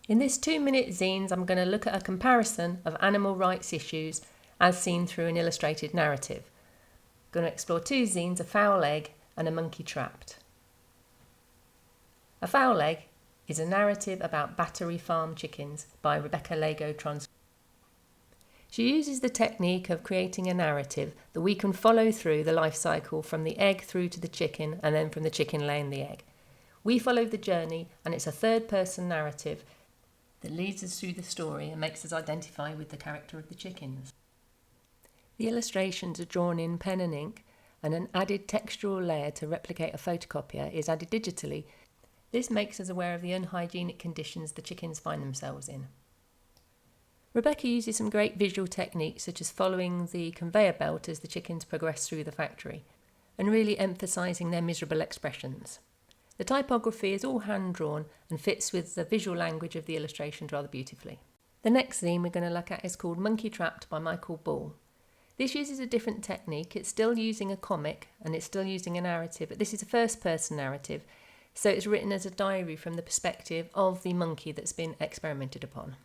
In this 2-minute zines, I'm going to look at a comparison of animal rights issues as seen through an illustrated narrative. I'm going to explore 2 zines, a foul egg and a monkey trapped. A foul egg is a narrative about battery farm chickens by Rebecca Lego Trans. She uses the technique of creating a narrative that we can follow through the life cycle from the egg through to the chicken and then from the chicken laying the egg. We follow the journey, and it's a third-person narrative that leads us through the story and makes us identify with the character of the chickens. The illustrations are drawn in pen and ink, and an added textural layer to replicate a photocopier is added digitally. This makes us aware of the unhygienic conditions the chickens find themselves in. Rebecca uses some great visual techniques such as following the conveyor belt as the chickens progress through the factory and really emphasising their miserable expressions. The typography is all hand-drawn and fits with the visual language of the illustrations rather beautifully. The next zine we're going to look at is called Monkey Trapped by Michael Ball. This uses a different technique. It's still using a comic and it's still using a narrative, but this is a first-person narrative, so it's written as a diary from the perspective of the monkey that's been experimented upon.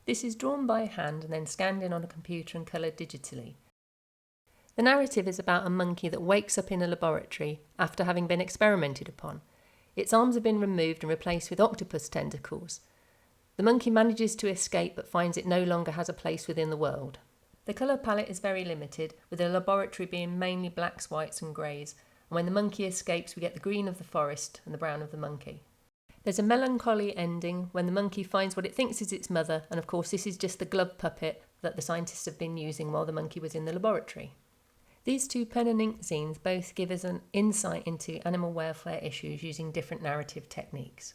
This is drawn by hand and then scanned in on a computer and coloured digitally. The narrative is about a monkey that wakes up in a laboratory after having been experimented upon. Its arms have been removed and replaced with octopus tentacles. The monkey manages to escape but finds it no longer has a place within the world. The colour palette is very limited, with the laboratory being mainly blacks, whites and greys, and when the monkey escapes we get the green of the forest and the brown of the monkey. There's a melancholy ending when the monkey finds what it thinks is its mother, and of course this is just the glove puppet that the scientists have been using while the monkey was in the laboratory. These 2 pen and ink zines both give us an insight into animal welfare issues using different narrative techniques.